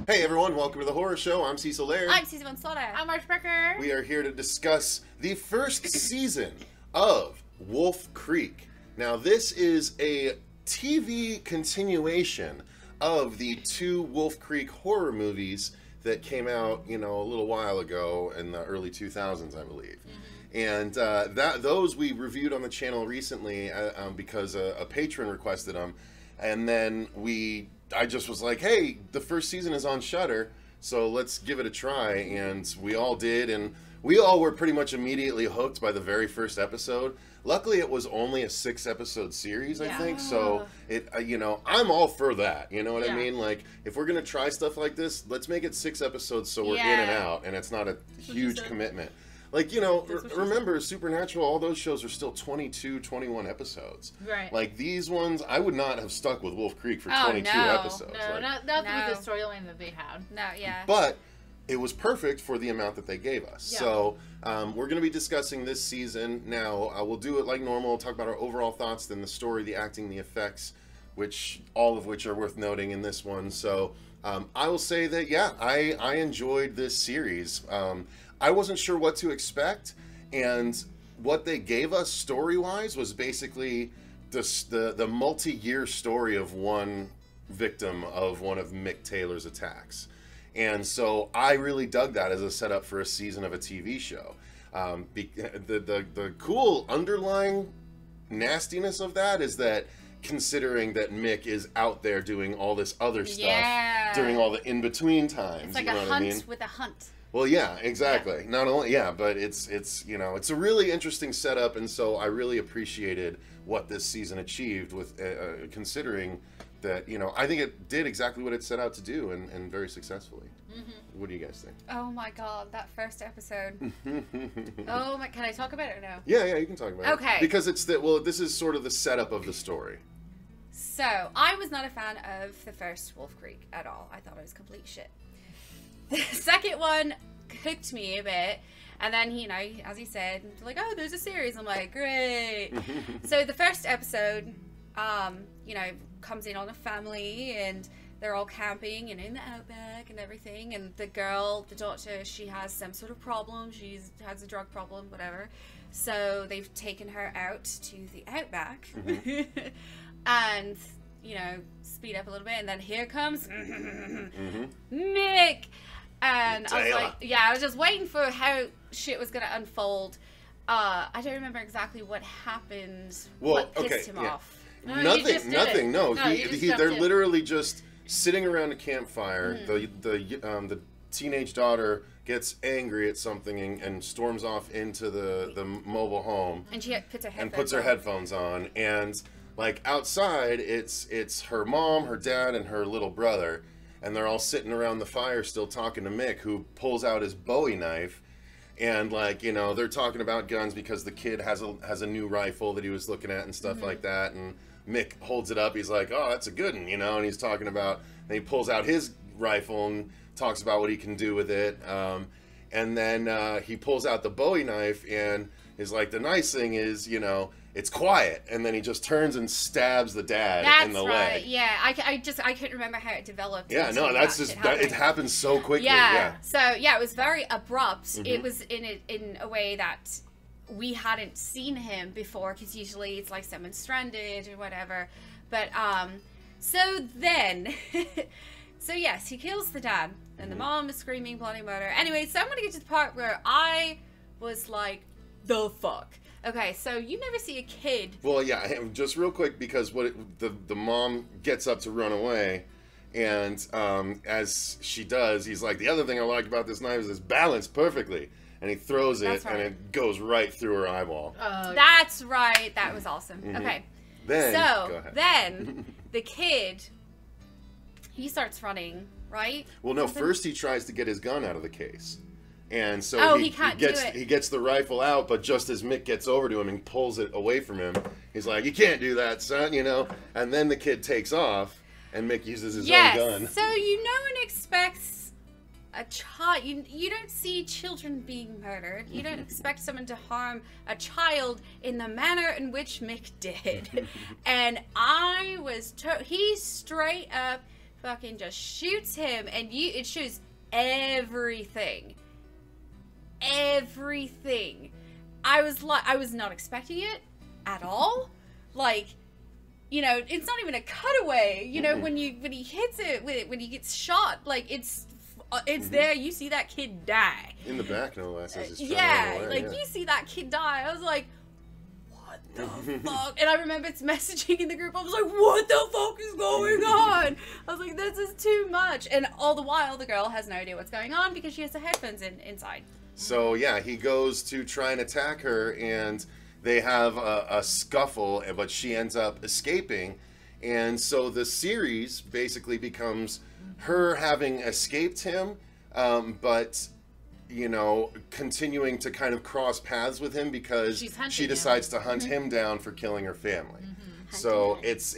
Hey everyone, welcome to the horror show. I'm Cecil Laird. I'm Cecil Slaughter. I'm Marcia Susie. We are here to discuss the first season of Wolf Creek. Now, this is a TV continuation of the two Wolf Creek horror movies that came out, a little while ago in the early 2000s, I believe. And those we reviewed on the channel recently because a patron requested them. And then I just was like, hey, the first season is on Shudder, so let's give it a try. And we all did, and we all were pretty much immediately hooked by the very first episode. Luckily, it was only a 6-episode series, I think, so I'm all for that, you know what I mean? Like, if we're going to try stuff like this, let's make it 6 episodes so we're in and out, and it's not a huge commitment. Like, remember, Supernatural, all those shows are still 22, 21 episodes. Right. Like, these ones, I would not have stuck with Wolf Creek for 22 episodes. No, not with the storyline that they had. No, yeah. But it was perfect for the amount that they gave us. Yeah. So, we're going to be discussing this season. Now, we'll do it like normal, talk about our overall thoughts, then the story, the acting, the effects, all of which are worth noting in this one. So, I will say that, I enjoyed this series. I wasn't sure what to expect, and what they gave us story-wise was basically the multi-year story of one victim of one of Mick Taylor's attacks. And so I really dug that as a setup for a season of a TV show. The cool underlying nastiness of that is that considering that Mick is out there doing all this other stuff during all the in-between times. It's like a hunt with a hunt. Well, yeah, exactly. Yeah. Not only, but it's it's a really interesting setup, and so I really appreciated what this season achieved with considering that, I think it did exactly what it set out to do, and very successfully. What do you guys think? Oh my god, that first episode. Oh my, can I talk about it or no? Yeah, you can talk about it. Okay. Because this is sort of the setup of the story. So, I was not a fan of the first Wolf Creek at all. I thought it was complete shit. The second one hooked me a bit, and then as he said, like, oh, there's a series. I'm like, great. So the first episode, comes in on a family, and they're all camping and in the outback and everything. And the daughter, she has some sort of problem. She has a drug problem, whatever. So they've taken her out to the outback, and speed up a little bit, and then here comes Mick. And I was just waiting for how shit was going to unfold. I don't remember exactly what happened. What pissed him off. No, nothing. No, they're in. Literally just sitting around a campfire. The teenage daughter gets angry at something and storms off into the mobile home. And she puts her headphones on. And like outside, it's her mom, her dad, and her little brother. And they're all sitting around the fire still talking to Mick, who pulls out his Bowie knife. And, they're talking about guns because the kid has a new rifle that he was looking at and stuff like that. And Mick holds it up. He's like, oh, that's a good one, and he's talking about... And he pulls out his rifle and talks about what he can do with it. And then he pulls out the Bowie knife and is like, the nice thing is, it's quiet, and then he just turns and stabs the dad in the leg. Yeah, I couldn't remember how it developed. Yeah, no, it happens so quickly. Yeah. So it was very abrupt. It was in a way that we hadn't seen him before, because usually it's like someone stranded or whatever. But so then, so yes, he kills the dad, and the mom is screaming bloody murder. Anyway, so I'm gonna get to the part where I was like, the fuck. Okay, so you never see a kid. Well, yeah, just real quick, because the mom gets up to run away, and as she does, he's like, the other thing I like about this knife is it's balanced perfectly. And he throws it, and it goes right through her eyeball. That's right. That was awesome. Okay. Then the kid, he starts running, right? Well, no, first he tries to get his gun out of the case. And so he gets the rifle out, but just as Mick gets over to him and pulls it away from him, he's like, you can't do that, son, And then the kid takes off, and Mick uses his own gun. So no one expects a child. You don't see children being murdered. You don't expect someone to harm a child in the manner in which Mick did. And I was he straight up fucking just shoots him, and it shows everything. Everything. I was not expecting it at all. Like, you know, it's not even a cutaway. You know, when he hits it, when he gets shot, like it's there. You see that kid die in the back, no less. You see that kid die. I was like, what the fuck? And I remember it's messaging in the group. I was like, what the fuck is going on? I was like, this is too much. And all the while, the girl has no idea what's going on because she has the headphones inside. So yeah, he goes to try and attack her, and they have a scuffle, but she ends up escaping. And so the series basically becomes her having escaped him, but, you know, continuing to kind of cross paths with him because she decides to hunt him down for killing her family. So it's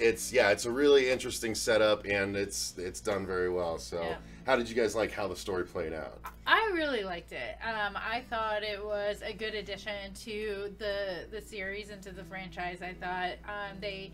a really interesting setup, and it's done very well. So how did you guys like how the story played out? I really liked it. I thought it was a good addition to the series and to the franchise. I thought they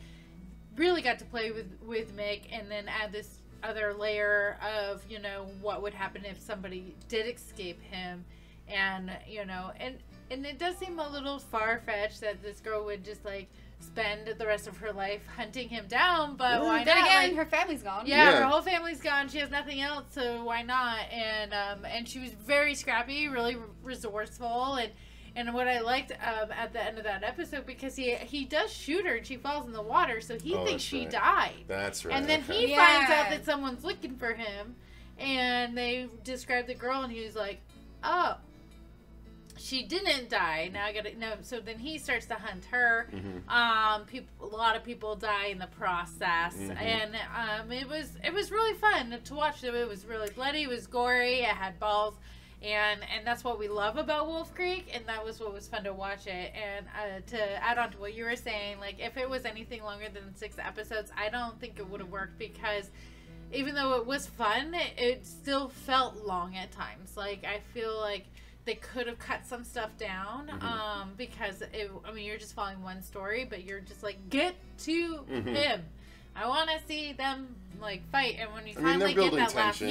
really got to play with Mick, and then add this other layer of, you know, what would happen if somebody did escape him, and, you know, and it does seem a little far-fetched that this girl would just, like, spend the rest of her life hunting him down, but why not? Then again, like, her family's gone. Yeah, her whole family's gone. She has nothing else, so why not? And she was very scrappy, really resourceful, and what I liked at the end of that episode, because he does shoot her and she falls in the water, so he thinks she died. That's right. And then he finds out that someone's looking for him, and they describe the girl, and he was like, oh, she didn't die. Now I gotta know. So then he starts to hunt her. A lot of people die in the process, and it was really fun to watch. It was really bloody. It was gory. It had balls, and that's what we love about Wolf Creek. And that was what was fun to watch it. And to add on to what you were saying, like if it was anything longer than 6 episodes, I don't think it would have worked, because even though it was fun, it still felt long at times. Like I feel like they could have cut some stuff down, because you're just following one story, but you're just like, get to him. I want to see them like fight, and when you finally get that tension,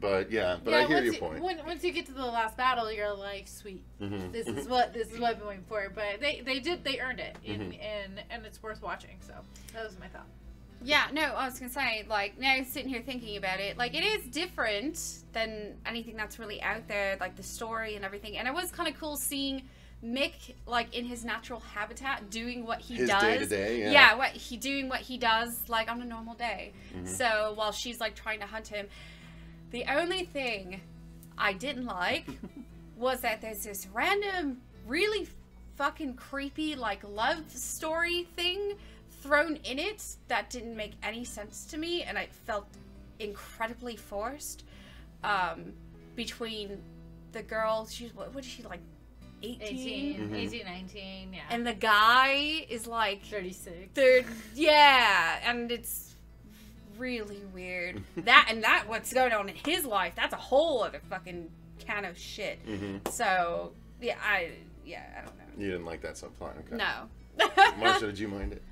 but I hear your point. Once you get to the last battle, you're like, sweet, this is what I've been waiting for. But they earned it, and it's worth watching. So that was my thought. Yeah, no, I was gonna say, like, now sitting here thinking about it, like, it is different than anything that's really out there, like, the story and everything, and it was kind of cool seeing Mick, like, in his natural habitat, doing what he does. His day-to-day, doing what he does, like, on a normal day. So, while she's, like, trying to hunt him, the only thing I didn't like was that there's this random, really fucking creepy, like, love story thing thrown in it that didn't make any sense to me, and I felt incredibly forced between the girl. She's what is she, like 18, 19, yeah, and the guy is like 36. And it's really weird. that what's going on in his life, that's a whole other fucking can of shit. So I don't know. You didn't like that subplot? Okay. No. Marcia, did you mind it?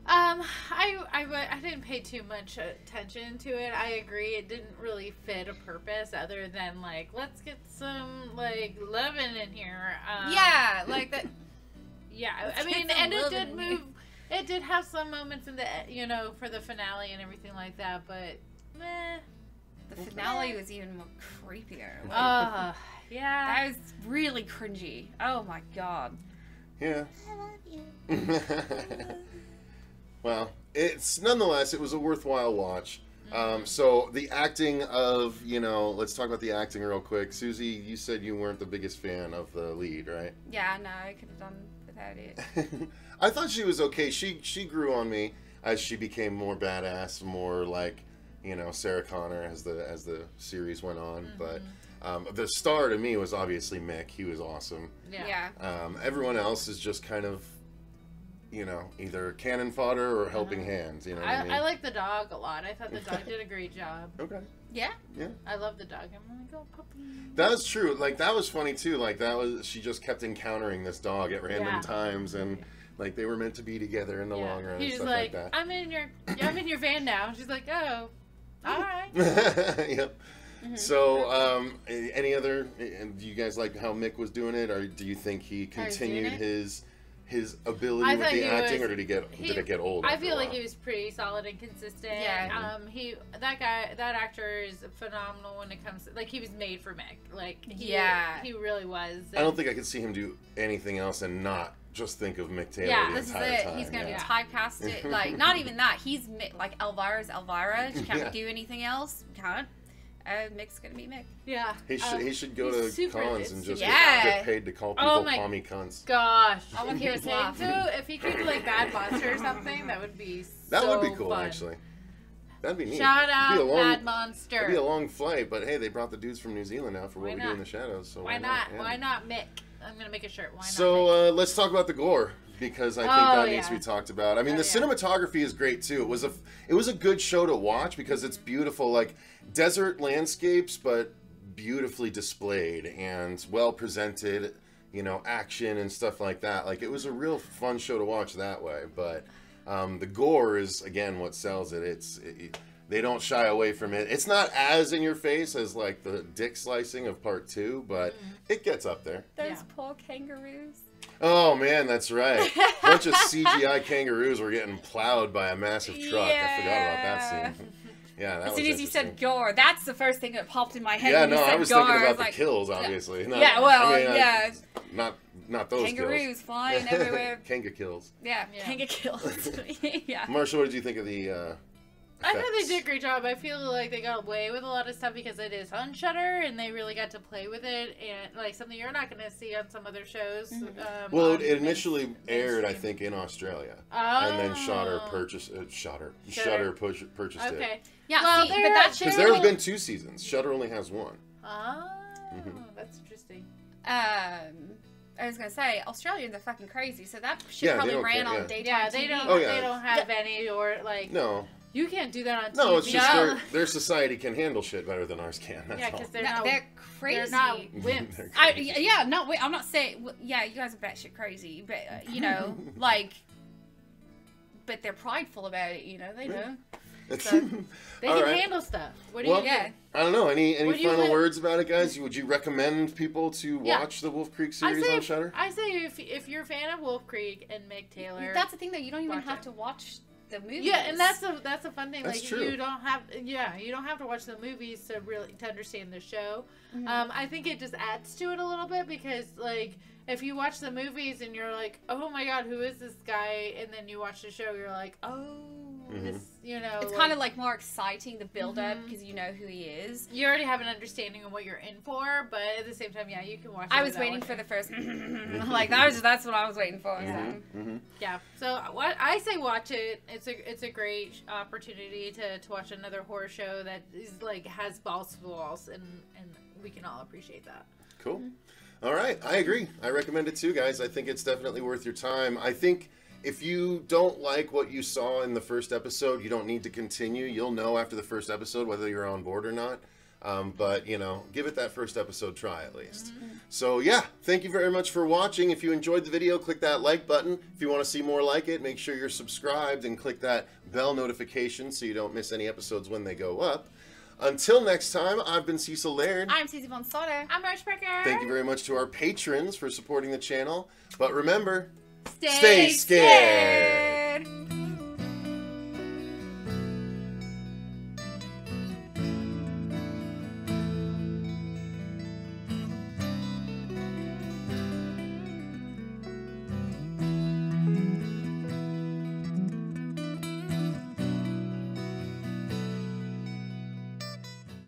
I didn't pay too much attention to it. I agree, it didn't really fit a purpose other than, like, let's get some, like, loving in here. Like that. Yeah, I mean, and it did move. It did have some moments in the, you know, for the finale and everything like that, but meh. The finale was even more creepier. Like, yeah. That was really cringy. Oh my god. Yeah. I love you. Well, it was a worthwhile watch. So the acting of, you know, let's talk about the acting real quick. Susie, you said you weren't the biggest fan of the lead, right? Yeah, no, I could have done without it. I thought she was okay. She grew on me as she became more badass, more like, you know, Sarah Connor as the series went on. But the star to me was obviously Mick. He was awesome. Yeah. Everyone else is just kind of, you know, either cannon fodder or helping hands. You know what I mean? I like the dog a lot. I thought the dog did a great job. Okay. Yeah. Yeah. I love the dog. I'm gonna go puppy. That was true. Like, that was funny too. Like, she just kept encountering this dog at random times, and like they were meant to be together in the long run. He's and stuff like that. I'm in your van now. She's like, oh, All right. Yep. So, any other? Do you guys like how Mick was doing it, or do you think he continued his ability with the acting, or did it get old? I feel like he was pretty solid and consistent. Yeah. That actor is phenomenal when it comes to, like, he was made for Mick. Like, he really was. I don't think I could see him do anything else and not just think of Mick Taylor the this is entire it. time. He's gonna be typecasted. Like, not even that. He's like Elvira's Elvira. She can't do anything else. Can't. Mick's gonna be Mick. Yeah. He should go to cons and just Yeah. get paid to call people pommy cunts. Gosh. I want to hear his laugh. If he could do like Bad Monster or something, that would be That would be cool, fun. actually. That'd be neat. Shout out Bad Monster. It'd be a long flight, but hey, they brought the dudes from New Zealand out for What We Do in the Shadows. So why not? Yeah. Why not Mick? I'm gonna make a shirt. Why not? So let's talk about the gore, because I think that needs to be talked about. I mean, the cinematography is great too. It was a good show to watch because it's beautiful, like desert landscapes, but beautifully displayed and well presented. You know, action and stuff like that. Like, it was a real fun show to watch that way. But the gore is again what sells it. They don't shy away from it. It's not as in your face as like the dick slicing of part 2, but it gets up there. Those poor kangaroos. Oh man, that's right. A bunch of CGI kangaroos were getting plowed by a massive truck. I forgot about that scene. Yeah, that was as soon as you said gore, that's the first thing that popped in my head. Yeah, when you said I was gore. thinking about the like, kills, obviously. Not those kangaroos kills. flying everywhere. Kanga kills. Yeah, kanga kills. Yeah. Marcia, what did you think of the I thought they did a great job. I feel like they got away with a lot of stuff because it is on Shudder, and they really got to play with it, and like something you're not going to see on some other shows. Well, it initially aired, I think, in Australia, and then Shudder purchased it. Okay. Yeah, well, but that show... Because there have been 2 seasons. Shudder only has 1. Oh, that's interesting. I was gonna say Australians are fucking crazy, so that shit probably ran on daytime. Yeah, they TV. don't. They don't have any or like. No. You can't do that on TV. No, it's just their society can handle shit better than ours can. That's because they're crazy. They're not wimps. I'm not saying. Yeah, you guys are batshit crazy, but you know, like, but they're prideful about it. You know, they know. So, they can handle stuff. What do you I don't know. Any final words about it, guys? Would you recommend people to watch the Wolf Creek series on Shudder? I say if you're a fan of Wolf Creek and Mick Taylor, that's the thing though. You don't even have to watch the movies. Yeah, and that's a fun thing. That's like true. you don't have to watch the movies to understand the show. I think it just adds to it a little bit because like if you watch the movies and you're like, oh my god, who is this guy? And then you watch the show, you're like, oh, this, you know. It's kind of like more exciting, the build up, because you know who he is. You already have an understanding of what you're in for, but at the same time, you can watch it. I was waiting for the first, like, that's what I was waiting for. Yeah, so what I say watch it. It's a great opportunity to watch another horror show that is like has balls to the walls, and we can all appreciate that. Cool. All right, I agree. I recommend it too, guys. I think it's definitely worth your time. I think if you don't like what you saw in the first episode, you don't need to continue. You'll know after the first episode whether you're on board or not. But, you know, give it that first episode try at least. So, yeah, thank you very much for watching. If you enjoyed the video, click that like button. If you want to see more like it, make sure you're subscribed and click that bell notification so you don't miss any episodes when they go up. Until next time, I've been Cecil Laird. I'm Susie Von Slaughter. I'm Marcia Susie. Thank you very much to our patrons for supporting the channel. But remember, stay scared.